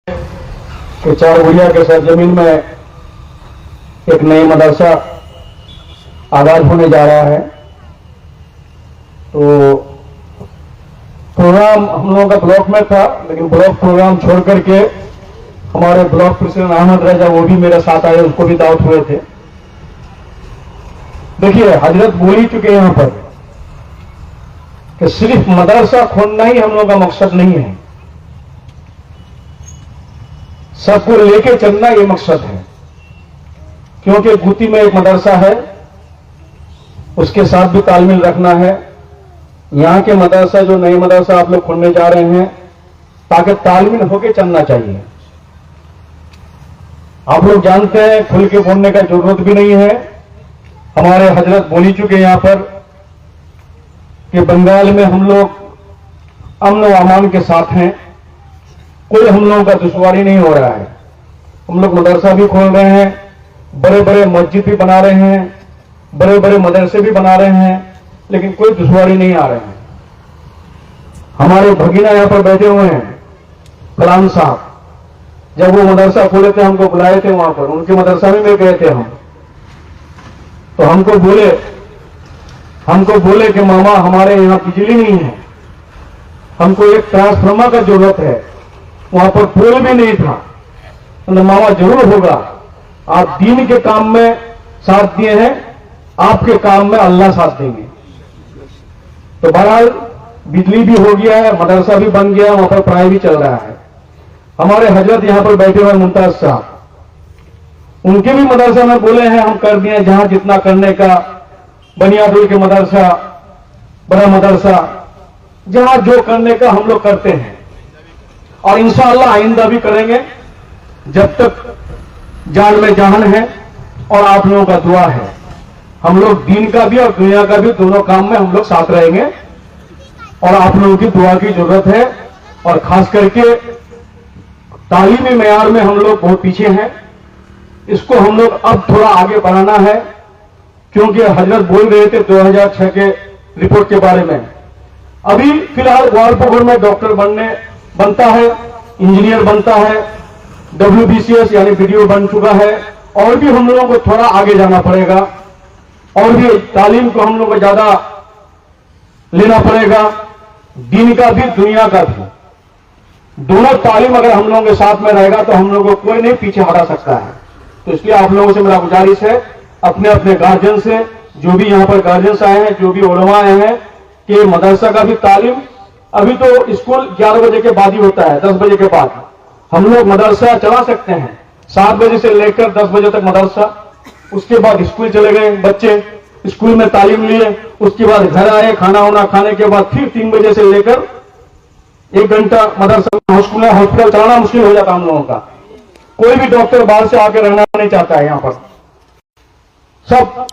कि चारगुड़िया के सरजमीन में एक नई मदरसा आगाज होने जा रहा है। तो प्रोग्राम हम लोगों का ब्लॉक में था, लेकिन ब्लॉक प्रोग्राम छोड़ करके हमारे ब्लॉक प्रेसिडेंट अहमद रजा वो भी मेरे साथ आए, उसको भी दावत हुए थे। देखिए, हजरत बोल ही चुके यहां पर कि सिर्फ मदरसा खोलना ही हम लोगों का मकसद नहीं है, सबको लेके चलना ये मकसद है। क्योंकि गुत्ती में एक मदरसा है, उसके साथ भी तालमेल रखना है। यहां के मदरसा जो नई मदरसा आप लोग खोलने जा रहे हैं, ताकि तालमेल होके चलना चाहिए। आप लोग जानते हैं खुल के बोलने का जरूरत भी नहीं है। हमारे हजरत बोल ही चुके यहां पर कि बंगाल में हम लोग अमन व अमान के साथ हैं, कोई हम लोगों का दुश्वारी नहीं हो रहा है। हम लोग मदरसा भी खोल रहे हैं, बड़े बड़े मस्जिद भी बना रहे हैं, बड़े बड़े मदरसे भी बना रहे हैं, लेकिन कोई दुश्वारी नहीं आ रहे हैं। हमारे भगीना यहां पर बैठे हुए हैं, फलान साहब, जब वो मदरसा खोले थे हमको बुलाए थे वहां पर, उनके मदरसा में गए थे हम। तो हमको बोले कि मामा हमारे यहां बिजली नहीं है, हमको एक ट्रांसफार्मर का जरूरत है। वहां पर पोल भी नहीं था। तो मामा जरूर होगा, आप दीन के काम में साथ दिए हैं, आपके काम में अल्लाह साथ देंगे। तो बहरहाल बिजली भी हो गया है, मदरसा भी बन गया, वहां पर पढ़ाई भी चल रहा है। हमारे हजरत यहां पर बैठे हुए मुमताज साहब, उनके भी मदरसा में बोले हैं हम कर दिए, जहां जितना करने का, बनियादुल के मदरसा, बड़ा मदरसा, जहां जो करने का हम लोग करते हैं, और इंशाअल्लाह आइंदा भी करेंगे, जब तक जान में जान है और आप लोगों का दुआ है। हम लोग दीन का भी और दुनिया का भी दोनों काम में हम लोग साथ रहेंगे, और आप लोगों की दुआ की जरूरत है। और खास करके तालीमी मेयार में हम लोग बहुत पीछे हैं, इसको हम लोग अब थोड़ा आगे बढ़ाना है। क्योंकि हजरत बोल रहे थे 2006 के रिपोर्ट के बारे में। अभी फिलहाल ग्वालपुर में डॉक्टर बनता है, इंजीनियर बनता है, WBCS यानी वीडियो बन चुका है, और भी हम लोगों को थोड़ा आगे जाना पड़ेगा, और भी तालीम को हम लोगों को ज्यादा लेना पड़ेगा, दीन का भी दुनिया का भी। दोनों तालीम अगर हम लोगों के साथ में रहेगा तो हम लोगों को कोई नहीं पीछे हटा सकता है। तो इसलिए आप लोगों से मेरा गुजारिश है, अपने अपने गार्जियन से, जो भी यहां पर गार्जियंस आए हैं, जो भी उलमा आए हैं, कि मदरसा का भी तालीम, अभी तो स्कूल 11 बजे के बाद ही होता है, 10 बजे के बाद हम लोग मदरसा चला सकते हैं। 7 बजे से लेकर 10 बजे तक मदरसा, उसके बाद स्कूल चले गए बच्चे, स्कूल में तालीम लिए, उसके बाद घर आए, खाना वाना खाने के बाद फिर 3 बजे से लेकर 1 घंटा मदरसा, हॉस्पिटल चलाना मुश्किल हो जाता हम लोगों का। कोई भी डॉक्टर बाहर से आकर रहना नहीं चाहता है यहां पर। सब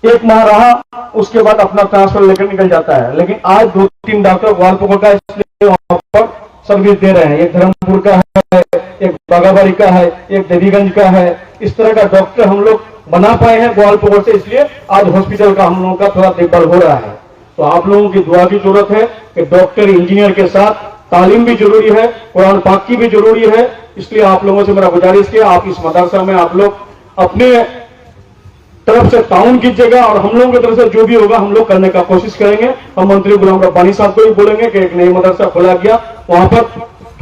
1 माह रहा, उसके बाद अपना ट्रांसफर लेकर निकल जाता है। लेकिन आज 2-3 डॉक्टर ग्वालपुर का इसलिए वहां पर सर्विस दे रहे हैं। एक धर्मपुर का है, एक बागाबाड़ी का है, एक देवीगंज का है। इस तरह का डॉक्टर हम लोग बना पाए हैं ग्वालपुर से, इसलिए आज हॉस्पिटल का हम लोगों का थोड़ा देखभाल हो रहा है। तो आप लोगों की दुआ की जरूरत है कि डॉक्टर इंजीनियर के साथ तालीम भी जरूरी है, कुरान पाक की भी जरूरी है। इसलिए आप लोगों से मेरा गुजारिश है, आप इस मदरसा में आप लोग अपने तरफ से ताउन कीजिएगा, और हम लोगों की तरफ से जो भी होगा हम लोग करने का कोशिश करेंगे। हम मंत्री गुलाम रब्बानी साहब को भी बोलेंगे कि एक नई मदरसा खोला गया, वहां पर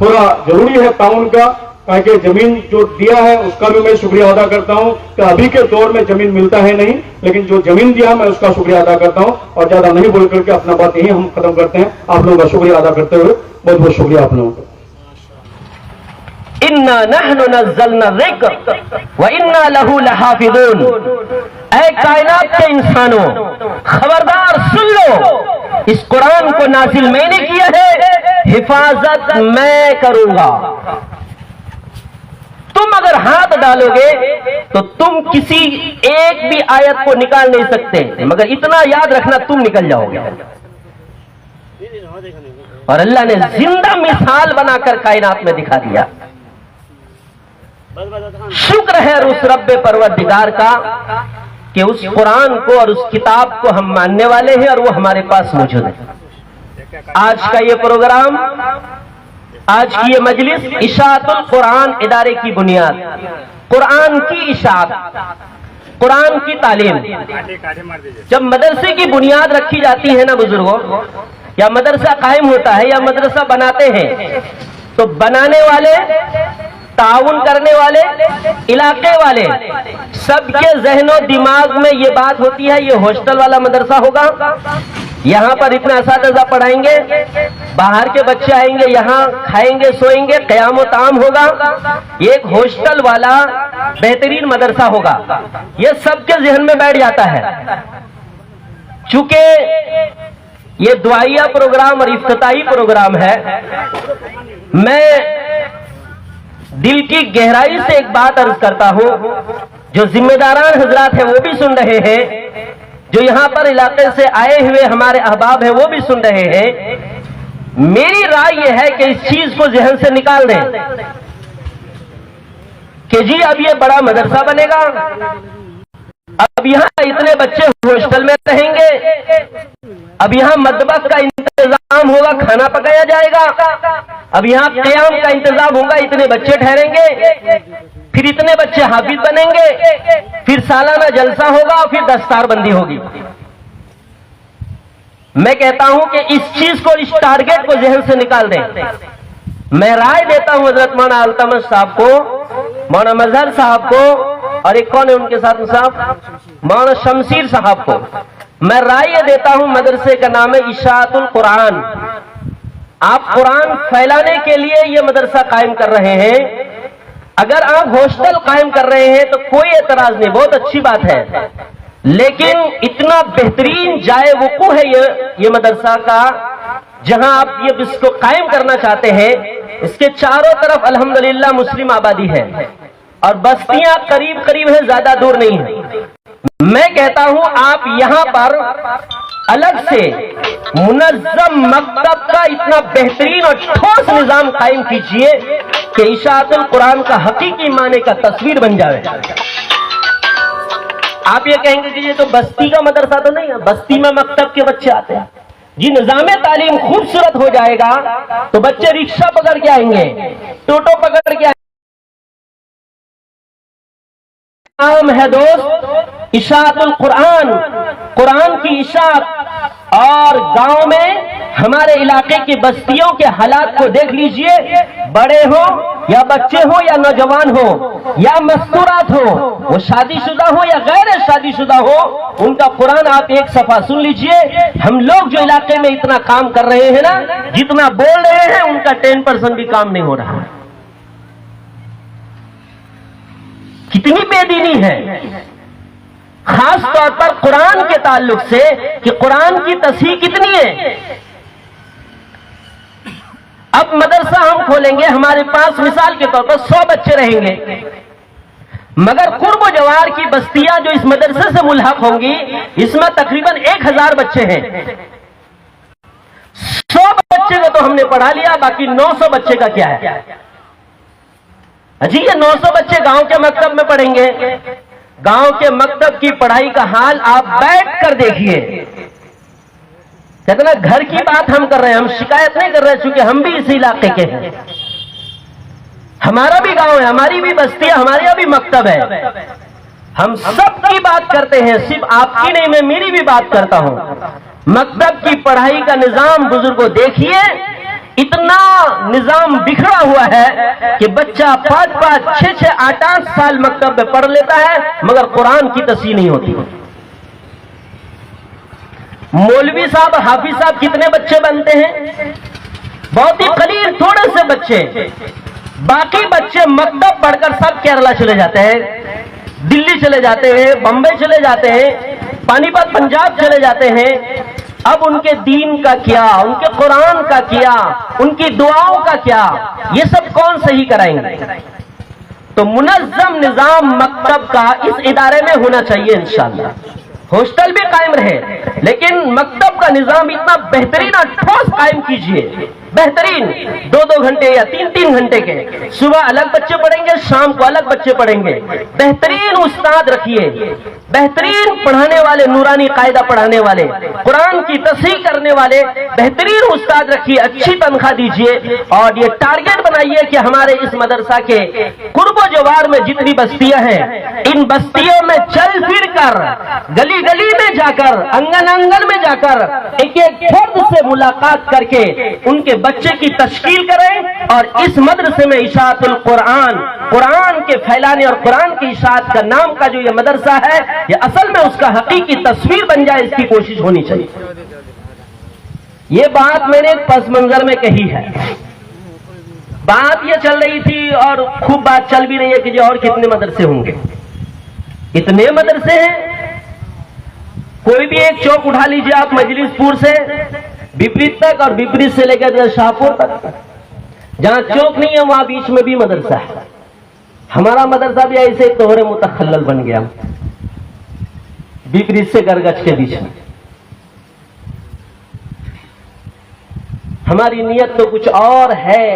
थोड़ा जरूरी है ताउन का, ताकि जमीन जो दिया है उसका भी मैं शुक्रिया अदा करता हूं कि अभी के दौर में जमीन मिलता है नहीं, लेकिन जो जमीन दिया मैं उसका शुक्रिया अदा करता हूं। और ज्यादा नहीं बोल करके अपना बात यही हम खत्म करते हैं, आप लोगों का शुक्रिया अदा करते हुए। बहुत बहुत शुक्रिया आप लोगों का। इन्ना नहनु नज़्ज़लना ज़िक्र व इन्ना लहू लहाफ़िज़ून। ऐ कायनात के इंसानों, खबरदार सुन लो, इस कुरान को नाजिल मैंने किया है, हिफाजत मैं करूंगा। तुम अगर हाथ डालोगे तो तुम किसी एक भी आयत को निकाल नहीं सकते, मगर इतना याद रखना तुम निकल जाओगे। और अल्लाह ने जिंदा मिसाल बनाकर कायनात में दिखा दिया। शुक्र है उस रब्बे परवरदिगार का कि उस कुरान को और उस किताब को हम मानने वाले हैं और वो हमारे पास मौजूद है। आज का ये प्रोग्राम آج کی یہ مجلس اشاعت القرآن ادارے کی بنیاد، قرآن کی اشاعت، قرآن کی تعلیم۔ جب مدرسے کی بنیاد رکھی جاتی ہے نا بزرگوں، یا مدرسہ قائم ہوتا ہے یا مدرسہ بناتے ہیں، تو بنانے والے، تعاون کرنے والے، علاقے والے، سب کے ذہن و دماغ میں یہ بات ہوتی ہے یہ ہاسٹل والا مدرسہ ہوگا، یہاں پر اتنا اساتذہ پڑھائیں گے، باہر کے بچے آئیں گے، یہاں کھائیں گے سوئیں گے، قیام و طعام ہوگا، یہ ایک ہاسٹل والا بہترین مدرسہ ہوگا۔ یہ سب کے ذہن میں بیٹھ جاتا ہے۔ چونکہ یہ دعائیہ پروگرام اور افتتاحی پروگرام ہے، میں دل کی گہرائی سے ایک بات عرض کرتا ہوں، جو ذمہ داران حضرات ہیں وہ بھی سن رہے ہیں، جو یہاں پر علاقے سے آئے ہوئے ہمارے احباب ہیں وہ بھی سن رہے ہیں۔ میری رائے یہ ہے کہ اس چیز کو ذہن سے نکال دیں کہ جی اب یہ بڑا مدرسہ بنے گا، اب یہاں اتنے بچے ہاسٹل میں رہیں گے، اب یہاں مطبخ کا انتظام ہوگا، کھانا پکایا جائے گا، اب یہاں قیام کا انتظام ہوگا، اتنے بچے ٹھہریں گے، پھر اتنے بچے حافظ بنیں گے، پھر سالانہ جلسہ ہوگا، پھر دستار بندی ہوگی۔ میں کہتا ہوں کہ اس چیز کو، اس ٹارگٹ کو ذہن سے نکال دیں۔ میں رائے دیتا ہوں حضرت مولانا التمش صاحب کو، مولانا مظہر صاحب کو، اور ایک کون ہے ان کے ساتھ صاحب، مولانا شمشیر صاحب کو، میں رائے یہ دیتا ہوں، مدرسے کا نام ہے اشاعت القرآن۔ آپ قرآن پھیلانے کے لیے یہ مدرسہ قائم کر رہے ہیں، اگر آپ ہاسٹل قائم کر رہے ہیں تو کوئی اعتراض نہیں، بہت اچھی بات ہے، لیکن اتنا بہترین جائے وقوع ہے یہ مدرسہ کا، جہاں آپ یہ اس کو قائم کرنا چاہتے ہیں، اس کے چاروں طرف الحمدللہ مسلم آبادی ہے اور بستیاں قریب قریب ہیں، زیادہ دور نہیں ہے۔ میں کہتا ہوں آپ یہاں پر الگ سے منظم مکتب کا اتنا بہترین اور ٹھوس نظام قائم کیجئے کہ اشاعت القرآن کا حقیقی معنی کا تصویر بن جائے۔ آپ یہ کہیں گے کہ یہ تو بستی کا مدرسہ تو نہیں ہے، بستی میں مکتب کے بچے آتے ہیں، جی نظام تعلیم خوبصورت ہو جائے گا تو بچے رکشہ پکڑ کے آئیں گے، ٹوٹو پکڑ کے آئیں گے۔ نام ہے دوست اشاعت القرآن، قرآن کی اشاعت، اور گاؤں میں ہمارے علاقے کی بستیوں کے حالات کو دیکھ لیجئے، بڑے ہوں یا بچے ہوں یا نوجوان ہوں یا مستورات ہوں، وہ شادی شدہ ہوں یا غیر شادی شدہ ہوں، ان کا قرآن آپ ایک صفحہ سن لیجئے۔ ہم لوگ جو علاقے میں اتنا کام کر رہے ہیں نا، جتنا بول رہے ہیں ان کا 10% بھی کام نہیں ہو رہا ہے۔ کتنی بے دینی ہے، خاص طور پر قرآن کے تعلق سے، کہ قرآن کی تصحیح کتنی ہے۔ اب مدرسہ ہم کھولیں گے، ہمارے پاس مثال کے طور پر 100 بچے رہیں گے، مگر قرب و جوار کی بستیاں جو اس مدرسے سے ملحق ہوں گی، اس میں تقریباً 1000 بچے ہیں۔ 100 بچے کو تو ہم نے پڑھا لیا، باقی 900 بچے کا کیا ہے؟ جی یہ 900 بچے گاؤں کے مکتب میں پڑھیں گے۔ گاؤں کے مکتب کی پڑھائی کا حال آپ بیٹھ کر دیکھیے۔ کہتے نا گھر کی بات ہم کر رہے ہیں، ہم شکایت نہیں کر رہے، چونکہ ہم بھی اسی علاقے کے ہیں، ہمارا بھی گاؤں ہے، ہماری بھی بستی ہے، ہمارا بھی مکتب ہے، ہم سب کی بات کرتے ہیں، صرف آپ کی نہیں، میں میری بھی بات کرتا ہوں۔ مکتب کی پڑھائی کا نظام بزرگوں دیکھیے، اتنا نظام بکھرا ہوا ہے کہ بچہ 5-5، 6-6، 8-8 سال مکتب میں پڑھ لیتا ہے، مگر قرآن کی تصحیح نہیں ہوتی۔ مولوی صاحب، حافظ صاحب کتنے بچے بنتے ہیں؟ بہت ہی قلیل، تھوڑے سے بچے، باقی بچے مکتب پڑھ کر سب کیرلا چلے جاتے ہیں، دلی چلے جاتے ہیں، بمبئی چلے جاتے ہیں، پانی پت پنجاب چلے جاتے ہیں۔ اب ان کے دین کا کیا، ان کے قرآن کا کیا، ان کی دعاؤں کا کیا، یہ سب کون صحیح کرائیں گے؟ تو منظم نظام مکتب کا اس ادارے میں ہونا چاہیے انشاءاللہ۔ ہاسٹل بھی قائم رہے، لیکن مکتب کا نظام اتنا بہترین اور ٹھوس قائم کیجئے، बेहतरीन 2-2 घंटे या 3-3 घंटे के, सुबह अलग बच्चे पढ़ेंगे, शाम को अलग बच्चे पढ़ेंगे। बेहतरीन उस्ताद रखिए, बेहतरीन पढ़ाने वाले, नूरानी कायदा पढ़ाने वाले, कुरान की तस्हीह करने वाले बेहतरीन उस्ताद रखिए, अच्छी तनख्वाह दीजिए और ये टारगेट बनाइए कि हमारे इस मदरसा के कुर्बो जवार में जितनी बस्तियां हैं, इन बस्तियों में चल फिर कर, गली गली में जाकर, आंगन आंगन में जाकर एक एक फर्द से मुलाकात करके उनके बच्चे की तश्कील करें और इस मदरसे में इशाअतुल कुरान, कुरान के फैलाने और कुरान की इशाअत का नाम का जो ये मदरसा है, ये असल में उसका हकीकी तस्वीर बन जाए, इसकी कोशिश होनी चाहिए। ये बात मैंने एक पस मंजर में कही है। बात ये चल रही थी और खूब बात चल भी रही है कि जो और कितने मदरसे होंगे। इतने मदरसे हैं, कोई भी एक चौक उठा लीजिए आप, मजलिसपुर से विपरीत तक और विपरीत से लेकर शाहपुर तक, जहां चौक नहीं है वहां बीच में भी मदरसा है। हमारा मदरसा भी ऐसे तोहरे मुतखल्लल बन गया, विपरीत से गरगच के बीच में। हमारी नियत तो कुछ और है,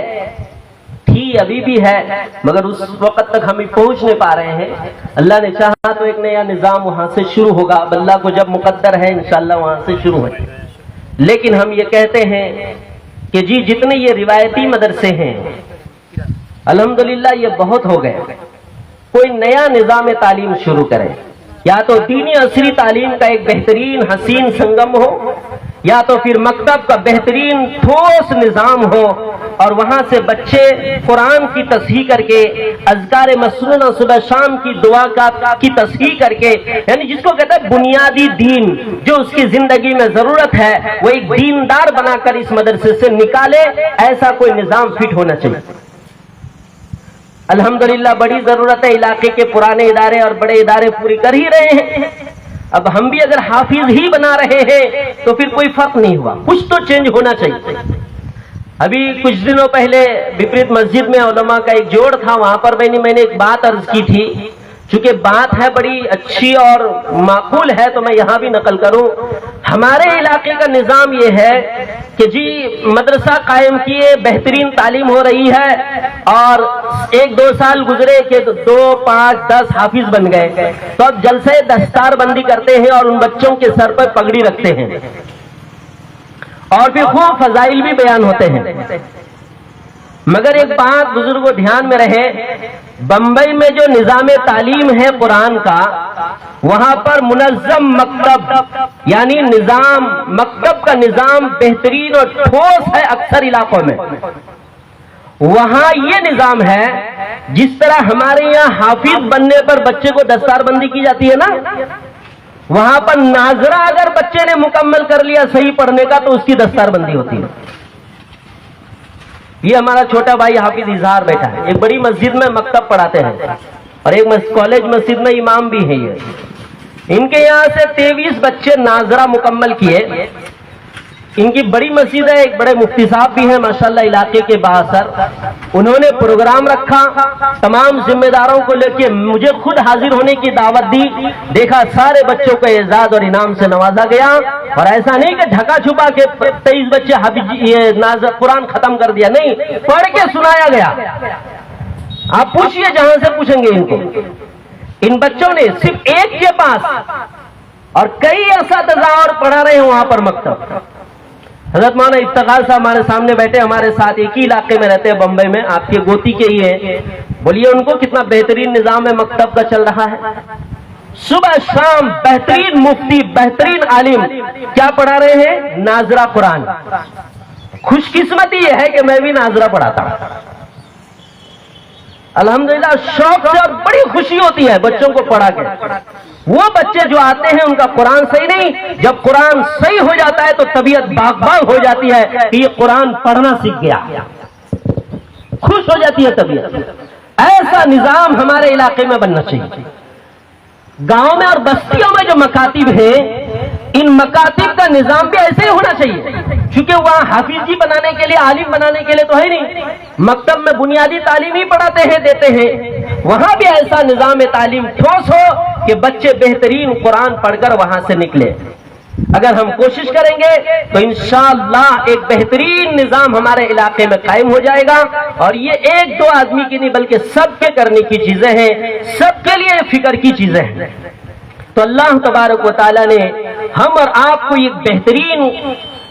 थी, अभी भी है, मगर उस वक्त तक हम पहुंच नहीं पा रहे हैं। अल्लाह ने चाहा तो एक नया निजाम वहां से शुरू होगा, अब अल्लाह को जब मुकद्दर है इंशाअल्लाह वहां से शुरू है। लेकिन हम ये कहते हैं कि जी जितने ये रिवायती मदरसे हैं, अल्हम्दुलिल्लाह ये बहुत हो गए। कोई नया निजाम तालीम शुरू करे, या तो दीनी असरी तालीम का एक बेहतरीन हसीन संगम हो, या तो फिर मकतब का बेहतरीन ठोस निजाम हो और वहां से बच्चे कुरान की तस्हीह करके, अज़कार मसनूना सुबह शाम की दुआ की तस्हीह करके, यानी जिसको कहते हैं बुनियादी दीन, जो उसकी जिंदगी में जरूरत है, वो एक दीनदार बनाकर इस मदरसे से निकाले, ऐसा कोई निजाम फिट होना चाहिए। अल्हम्दुलिल्लाह बड़ी जरूरत है, इलाके के पुराने इदारे और बड़े इदारे पूरी कर ही रहे हैं। अब हम भी अगर हाफिज ही बना रहे हैं तो फिर कोई फर्क नहीं हुआ, कुछ तो चेंज होना चाहिए। अभी कुछ दिनों पहले विपरीत मस्जिद में उलमा का एक जोड़ था, वहां पर मैंने एक बात अर्ज की थी। चूंकि बात है बड़ी अच्छी और माकूल है तो मैं यहाँ भी नकल करूं। हमारे इलाके का निजाम ये है कि जी मदरसा कायम किए, बेहतरीन तालीम हो रही है और 1-2 साल गुजरे कि 2, 5, 10 हाफिज बन गए, तो अब जलसे दस्तार बंदी करते हैं और उन बच्चों के सर पर पगड़ी रखते हैं और फिर खूब फजाइल भी बयान होते हैं। मगर एक बात बुजुर्गों ध्यान में रहे, बंबई में जो निजाम तालीम है कुरान का, वहां पर मुनज़्ज़म मकतब यानी निजाम, मकतब का निजाम बेहतरीन और ठोस है अक्सर इलाकों में। वहां ये निजाम है जिस तरह हमारे यहाँ हाफिज बनने पर बच्चे को दस्तारबंदी की जाती है ना, वहां पर नाजरा अगर बच्चे ने मुकम्मल कर लिया सही पढ़ने का तो उसकी दस्तारबंदी होती है। ये हमारा छोटा भाई हाफिज इजहार बैठा है, एक बड़ी मस्जिद में मकतब पढ़ाते हैं और एक कॉलेज मस्जिद में इमाम भी है। ये इनके यहाँ से 23 बच्चे नाजरा मुकम्मल किए। इनकी बड़ी मस्जिद है, एक बड़े मुफ्ती साहब भी हैं माशाल्लाह इलाके के बासर। उन्होंने प्रोग्राम रखा, तमाम जिम्मेदारों को लेके मुझे खुद हाजिर होने की दावत दी। देखा सारे बच्चों को एजाज और इनाम से नवाजा गया और ऐसा नहीं कि ढका छुपा के 23 बच्चे हाफिज कुरान खत्म कर दिया, नहीं, पढ़ के सुनाया गया। आप पूछिए जहां से पूछेंगे इनको, इन बच्चों ने सिर्फ एक के पास और कई असातिज़ा और पढ़ा रहे हैं वहां पर मकतब। हजरत मौलाना इफ्तिखार साहब हमारे सामने बैठे, हमारे साथ एक ही इलाके में रहते हैं, बंबई में, आपके गोती के ही हैं। बोलिए उनको कितना बेहतरीन निजाम है मकतब का चल रहा है। सुबह शाम बेहतरीन मुफ्ती, बेहतरीन आलिम क्या पढ़ा रहे हैं? नाजरा कुरान। खुशकिस्मती यह है कि मैं भी नाजरा पढ़ाता हूं अल्हम्दुलिल्लाह, शौक से और बड़ी खुशी होती है बच्चों को पढ़ा के। वो बच्चे जो आते हैं उनका कुरान सही नहीं, जब कुरान सही हो जाता है तो तबीयत बाग बाग हो जाती है कि ये कुरान पढ़ना सीख गया, खुश हो जाती है तबीयत। ऐसा निजाम हमारे इलाके में बनना चाहिए। गांव में और बस्तियों में जो मकातिब है, इन मकातिब का निजाम भी ऐसे ही होना चाहिए, क्योंकि वहां हाफिजी बनाने के लिए, आलिम बनाने के लिए तो है नहीं, मकतब में बुनियादी तालीम ही पढ़ाते हैं, देते हैं। वहां भी ऐसा निजाम तालीम ठोस हो कि बच्चे बेहतरीन कुरान पढ़कर वहां से निकले। अगर हम कोशिश करेंगे तो इंशाअल्लाह एक बेहतरीन निजाम हमारे इलाके में कायम हो जाएगा। और ये एक दो आदमी की नहीं बल्कि सबके करने की चीजें हैं, सबके लिए फिक्र की चीजें हैं। तो अल्लाह तबारक व तआला ने हम और आपको एक बेहतरीन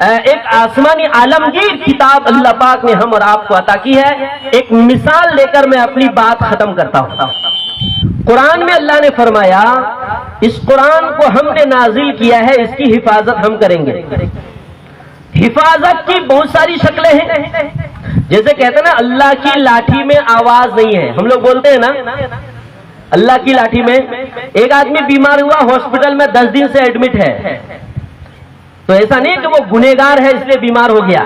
एक आसमानी आलमगीर किताब अल्लाह पाक ने हम और आपको अता की है। एक मिसाल लेकर मैं अपनी बात खत्म करता हूं। कुरान में अल्लाह ने फरमाया, इस कुरान को हमने नाजिल किया है, इसकी हिफाजत हम करेंगे। हिफाजत की बहुत सारी शक्लें हैं। जैसे कहते हैं ना, अल्लाह की लाठी में आवाज नहीं है, हम लोग बोलते हैं ना, अल्लाह की लाठी में। एक आदमी बीमार हुआ, हॉस्पिटल में 10 दिन से एडमिट है, तो ऐसा नहीं कि वो गुनहगार है इसलिए बीमार हो गया।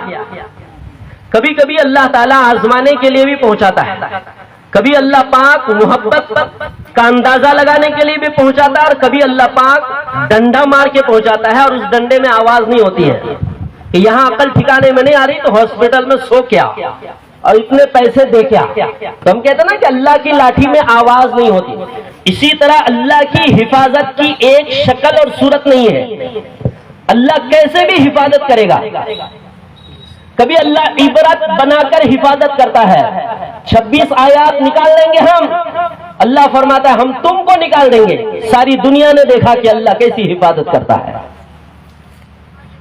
कभी कभी अल्लाह ताला आजमाने के लिए भी पहुंचाता है, कभी अल्लाह पाक मोहब्बत का अंदाजा लगाने के लिए भी पहुंचाता है, और कभी अल्लाह पाक डंडा मार के पहुंचाता है और उस डंडे में आवाज नहीं होती है कि यहां अकल ठिकाने में नहीं आ रही तो हॉस्पिटल में सो क्या और इतने पैसे दे क्या। तो हम कहते हैं ना कि अल्लाह की लाठी में आवाज नहीं होती। इसी तरह अल्लाह की हिफाजत की एक शक्ल और सूरत नहीं है। अल्लाह कैसे भी हिफाजत करेगा। कभी अल्लाह इबरत बनाकर हिफाजत करता है। 26 आयात निकाल लेंगे हम, अल्लाह फरमाता है हम तुमको निकाल देंगे। सारी दुनिया ने देखा कि अल्लाह कैसी हिफाजत करता है।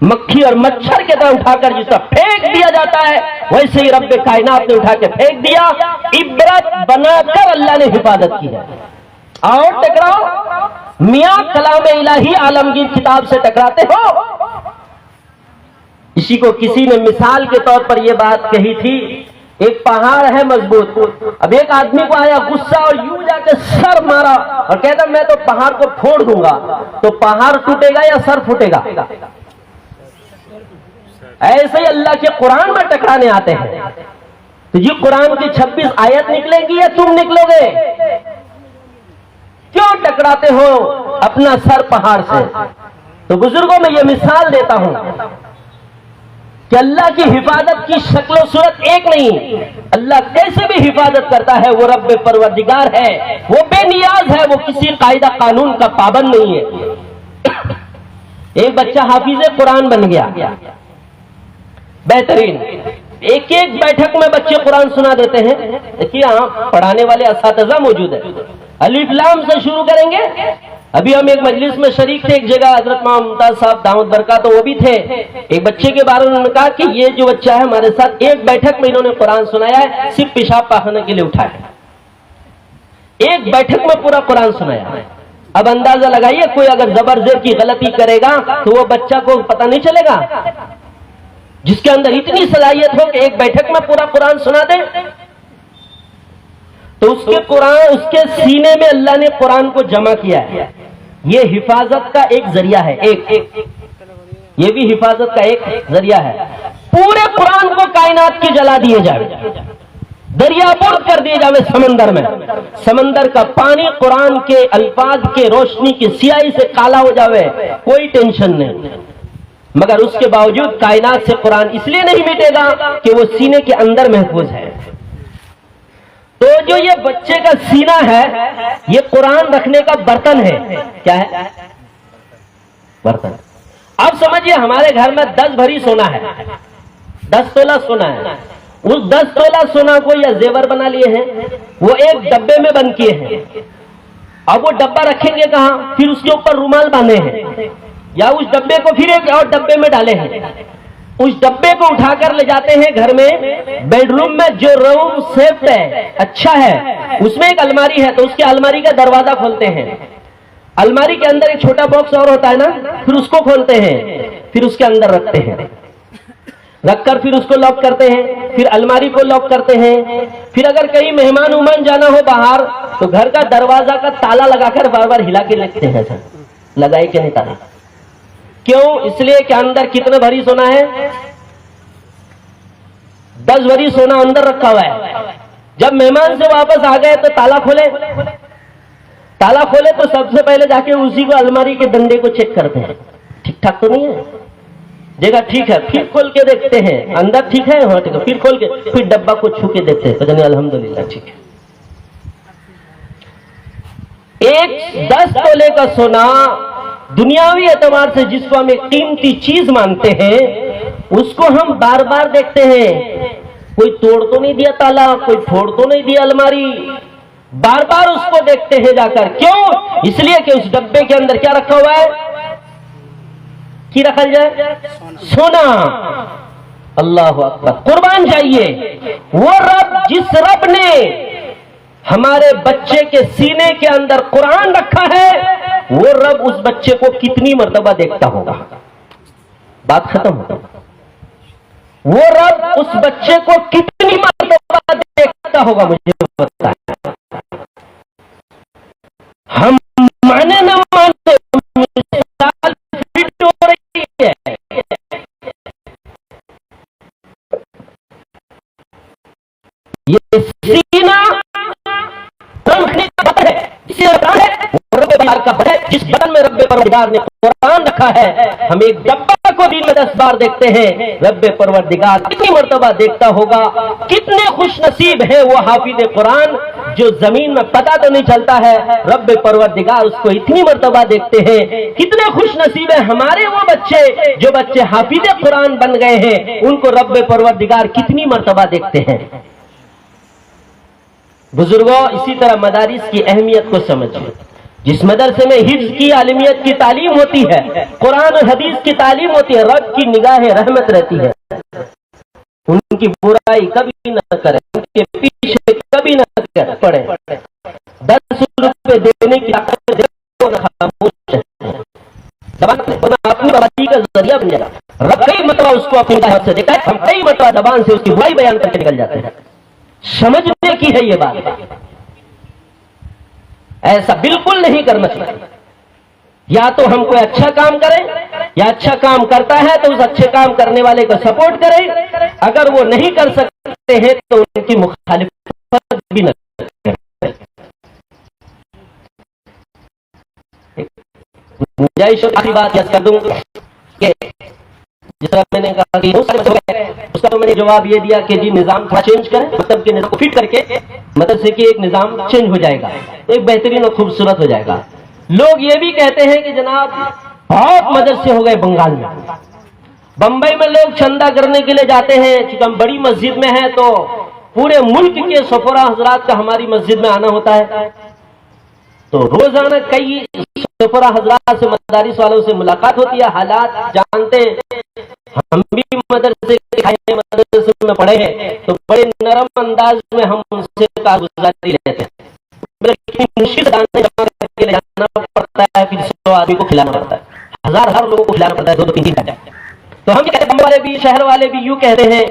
मक्खी और मच्छर के तरह उठाकर जिस तरह फेंक दिया जाता है, वैसे ही रब्बे कायनात ने उठा के फेंक दिया। इबरत बनाकर अल्लाह ने हिफाजत की है। और टकराओ, मियां कलाम इलाही आलमगीर किताब से टकराते हो। इसी को किसी ने मिसाल के तौर पर यह बात कही थी, एक पहाड़ है मजबूत, अब एक आदमी को आया गुस्सा और यूं जाके सर मारा और कहता मैं तो पहाड़ को फोड़ दूंगा। तो पहाड़ टूटेगा या सर फूटेगा? ऐसे ही अल्लाह के कुरान में टकराने आते हैं। तो ये कुरान की 26 आयत निकलेंगी या तुम निकलोगे? क्यों टकराते हो अपना सर पहाड़ से? तो बुजुर्गों में ये मिसाल देता हूं कि अल्लाह की हिफाजत की शक्ल सूरत एक नहीं। अल्लाह कैसे भी हिफाजत करता है, वो रब्बे परवरदिगार है, वो बेनियाज है, वो किसी कायदा कानून का पाबंद नहीं है। एक बच्चा हाफिज कुरान बन गया, बेहतरीन, एक एक बैठक में बच्चे कुरान सुना देते हैं। देखिए यहाँ पढ़ाने वाले असातिज़ा मौजूद है। अलिफ लाम से शुरू करेंगे। अभी हम एक मजलिस में शरीक थे, एक जगह हजरत मुमताज साहब दावत बरकत, तो वो भी थे। एक बच्चे के बारे में उन्होंने कहा कि ये जो बच्चा है हमारे साथ एक बैठक में इन्होंने कुरान सुनाया है, सिर्फ पेशाब पाखाने के लिए उठाया, एक बैठक में पूरा कुरान सुनाया। अब अंदाजा लगाइए, कोई अगर जबर जेर की गलती करेगा तो वो बच्चा को पता नहीं चलेगा, जिसके अंदर इतनी सलाहियत हो कि एक बैठक में पूरा कुरान सुना दे। तो उसके कुरान, उसके सीने में अल्लाह ने कुरान को जमा किया है। ये हिफाजत का एक जरिया है, ये भी हिफाजत का एक जरिया है। पूरे कुरान को कायनात की जला दिए जाए, दरियाबुर्द कर दिए जावे समंदर में, समंदर का पानी कुरान के अल्फाज के रोशनी की सियाही से काला हो जावे, कोई टेंशन नहीं। मगर उसके बावजूद कायनात से कुरान इसलिए नहीं मिटेगा कि वो सीने के अंदर महफूज है। तो जो ये बच्चे का सीना है, ये कुरान रखने का बर्तन है। क्या है? बर्तन। अब समझिए हमारे घर में 10 भरी सोना है, 10 तोला सोना है। उस 10 तोला सोना को या जेवर बना लिए हैं, वो एक डब्बे में बंद किए हैं। अब वो डब्बा रखेंगे कहां? फिर उसके ऊपर रुमाल बांधे हैं, या उस डब्बे को फिर एक और डब्बे में डाले हैं। उस डब्बे को उठाकर ले जाते हैं घर में, बेडरूम में जो रूम सेफ है, अच्छा है, उसमें एक अलमारी है, तो उसके अलमारी का दरवाजा खोलते हैं। अलमारी के अंदर एक छोटा बॉक्स और होता है ना, फिर उसको खोलते हैं, फिर उसके अंदर रखते हैं, रखकर फिर उसको लॉक करते हैं, फिर अलमारी को लॉक करते हैं। फिर अगर कहीं मेहमान उमान जाना हो बाहर, तो घर का दरवाजा का ताला लगाकर बार बार हिला के लिखते हैं, लगाए कि नहीं ताला। क्यों? इसलिए कि अंदर कितने भरी सोना है? 10 भरी सोना अंदर रखा हुआ है। जब मेहमान से वापस आ गए तो ताला खोले, ताला खोले तो सबसे पहले जाके उसी को अलमारी के डंडे को चेक करते हैं, ठीक ठाक तो नहीं है, जगह ठीक है, फिर खोल के देखते हैं अंदर ठीक है, हाँ ठीक है, फिर खोल के फिर डब्बा को छू के देखते हैं, पता नहीं अल्हम्दुलिल्लाह ठीक है। एक 10 तोले का सोना दुनियावी एतबार से जिसको हम एक कीमती चीज मानते हैं, उसको हम बार बार देखते हैं। कोई तोड़ तो नहीं दिया ताला, कोई फोड़ तो नहीं दिया अलमारी, बार बार उसको देखते हैं जाकर। क्यों? इसलिए कि उस डब्बे के अंदर क्या रखा हुआ है? की रखा जाए? सोना। अल्लाह अकबर, कुर्बान जाइए। वो रब, जिस रब ने हमारे बच्चे के सीने के अंदर कुरान रखा है, वो रब उस बच्चे को कितनी मर्तबा देखता होगा? बात खत्म हो। वो रब उस बच्चे को कितनी मर्तबा देखता होगा, मुझे बताएं। हम माने न माने, मिसाल फिट हो रही है। ये सीना रखने का बटन है, इसी बटन है, रब्बे परवरदिगार का बटन है, जिस बटन में रब्बे परवरदिगार ने कुरान रखा है। हम एक डब्बा को दिन में 10 बार देखते हैं, रब्बे परवरदिगार कितनी मर्तबा देखता होगा। कितने खुश नसीब है वो हाफिज कुरान, जो जमीन में पता तो नहीं चलता है, रब्बे परवरदिगार उसको इतनी मर्तबा देखते हैं। कितने खुश नसीब है हमारे वो बच्चे, जो बच्चे हाफिज कुरान बन गए हैं, उनको रब्बे परवरदिगार कितनी मर्तबा देखते हैं। बुजुर्गों, इसी तरह मदारिस की अहमियत को समझिए। जिस मदरसे में हिफ्ज की आलिमियत की तालीम होती है, कुरान और हदीस की तालीम होती है, रब की निगाह रहमत रहती है। उनकी बुराई कभी न करें, उनके पीछे कभी न पड़े। 10 रुपए देने की अपनी बर्बादी का जरिया बन जाएगा। रब कई मतवा उसको अपनी निगाह से देखा है, हम कई मतवा जबान से उसकी बुराई बयान करके निकल जाते हैं। समझने की है ये बात, ऐसा बिल्कुल नहीं करना चाहिए। या तो हम कोई अच्छा काम करें, या अच्छा काम करता है तो उस अच्छे काम करने वाले को सपोर्ट करें। अगर वो नहीं कर सकते हैं तो उनकी मुखालिफत भी न करें। गुंजाइश आखिरी बात याद कर दूं कि जिस तरह मैंने कहा कि उसका तो मैंने जवाब ये दिया कि जी निजाम थोड़ा चेंज करें, मतलब के निजाम को फिट करके मदरसे की एक निजाम चेंज हो जाएगा, एक बेहतरीन और खूबसूरत हो जाएगा। लोग ये भी कहते हैं कि जनाब बहुत मदरसे हो गए बंगाल में। बंबई में लोग चंदा करने के लिए जाते हैं, चूंकि हम बड़ी मस्जिद में है तो पूरे मुल्क के सफरा हजरात का हमारी मस्जिद में आना होता है। तो रोजाना कई सफरा हजरात से, मदारिस वालों से मुलाकात होती है, हालात जानते हैं। हम भी मदरसे में पढ़े हैं तो बड़े नरम अंदाज में हम उनसे कारगुजारी लेते हैं। मुश्किल दाने जमा करके ले जाना पड़ता है, फिर 100 आदमी को खिलाना पड़ता है, हजार लोगों को खिलाना पड़ता है, 2-2 3 दिन। तो हम कहते हैं, वाले भी शहर वाले भी यूं कहते हैं,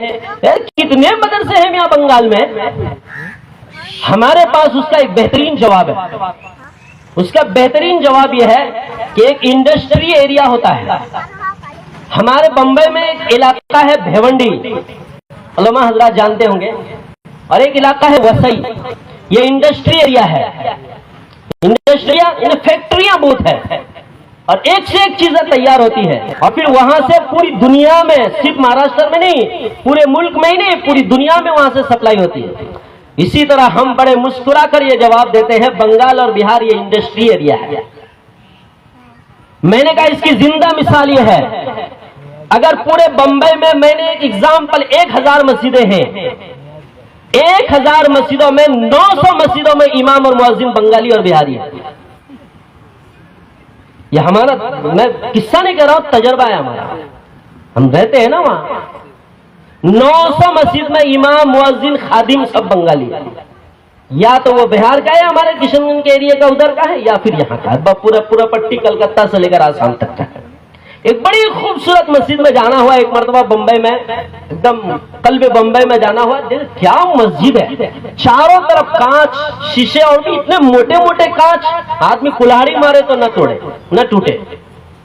कितने मदरसे हैं यहाँ बंगाल में। हमारे पास उसका एक बेहतरीन जवाब है। उसका बेहतरीन जवाब यह है कि एक इंडस्ट्री एरिया होता है। हमारे बंबई में एक इलाका है भेवंडी, उलमा हजरात जानते होंगे, और एक इलाका है वसई। ये इंडस्ट्री एरिया है। इंडस्ट्रिया इन फैक्ट्रियां बहुत है और एक से एक चीजें तैयार होती है, और फिर वहां से पूरी दुनिया में, सिर्फ महाराष्ट्र में नहीं, पूरे मुल्क में ही नहीं, पूरी दुनिया में वहां से सप्लाई होती है। इसी तरह हम बड़े मुस्कुरा कर ये जवाब देते हैं, बंगाल और बिहार ये इंडस्ट्री एरिया है। मैंने कहा इसकी जिंदा मिसाल ये है, अगर पूरे बंबई में, मैंने एक एग्जाम्पल, 1000 मस्जिदें हैं, 1000 मस्जिदों में 900 मस्जिदों में इमाम और मुअज्जिन बंगाली और बिहारी है। यह हमारा, मैं किस्सा नहीं कह रहा हूं, तजर्बा है हमारा। हम रहते हैं ना वहां, 900 मस्जिद में इमाम, मुअज्जिन, खादिम सब बंगाली है। या तो वो बिहार का है, हमारे किशनगंज के एरिया का उधर का है, या फिर यहाँ का है। पूरा पट्टी कलकत्ता से लेकर आसाम तक का है। एक बड़ी खूबसूरत मस्जिद में जाना हुआ एक मरतबा बंबई में, एकदम कल्बे बंबई में जाना हुआ। क्या मस्जिद है, चारों तरफ कांच, शीशे, और भी इतने मोटे मोटे कांच, आदमी कुल्हाड़ी मारे तो न तोड़े न टूटे।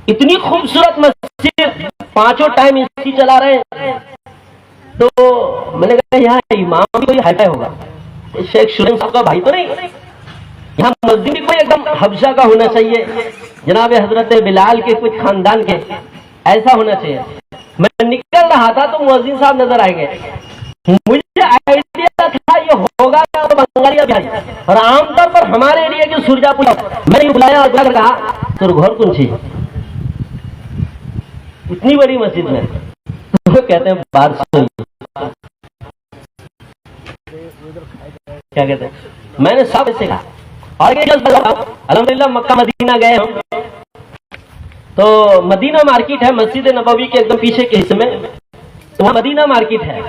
इतनी खूबसूरत मस्जिद, 5 टाइम एसी चला रहे हैं। तो मैंने कहा यहाँ इमाम भी कोई हाई होगा, शेख शुरेन साहब का भाई तो नहीं, यहाँ मस्जिद भी कोई एकदम हबशा का होना चाहिए, जनाब हजरत बिलाल के कुछ खानदान के, ऐसा होना चाहिए। मैं निकल रहा था तो मुअज्जिन साहब नजर आएंगे। मुझे आइडिया था ये होगा तो बंगाली बिहारी, और आमतौर पर हमारे एरिया के सुरजापुर, मैंने बुलाया और कहा तो घर कौन सी اتنی بڑی مسجد میں تو کہتے ہیں باہر سنیے کیا کہتے ہیں. میں نے صاحب سے کہا اور الحمدللہ مکہ مدینہ گئے ہم تو مدینہ مارکیٹ ہے مسجد نبوی کے ایک دم پیچھے کے حصے میں, تو وہاں مدینہ مارکیٹ ہے,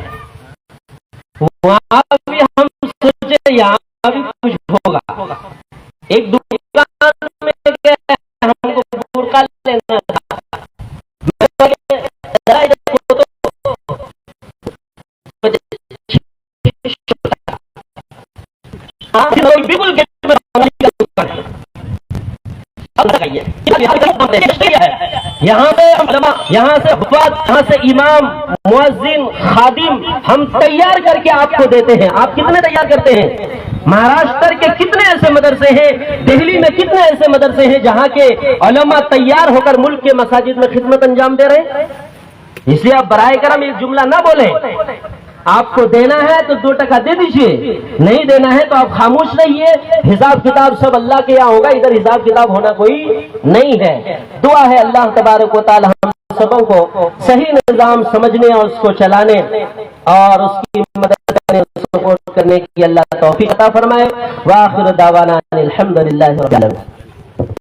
وہاں بھی ہم سوچے یہاں بھی کچھ ہوگا. ایک دکان میں گئے ہم کو برقع لینا تھا, بالکل یہاں سے حفاظ, یہاں سے امام, مؤذن, خادم ہم تیار کر کے آپ کو دیتے ہیں. آپ کتنے تیار کرتے ہیں؟ مہاراشٹر کے کتنے ایسے مدرسے ہیں, دہلی میں کتنے ایسے مدرسے ہیں جہاں کے علماء تیار ہو کر ملک کے مساجد میں خدمت انجام دے رہے ہیں. اس لیے آپ برائے کرم ایک جملہ نہ بولیں. آپ کو دینا ہے تو 2 ٹکا دے دیجئے, نہیں دینا ہے تو آپ خاموش رہیے. حساب کتاب سب اللہ کے یہاں ہوگا, ادھر حساب کتاب ہونا کوئی نہیں ہے. دعا ہے اللہ تبارک و تعالی ہم سبوں کو صحیح نظام سمجھنے اور اس کو چلانے اور اس کی مدد کرنے, سپورٹ کرنے کی اللہ توفیق عطا فرمائے. وآخر دعوانا الحمدللہ رب العالمین.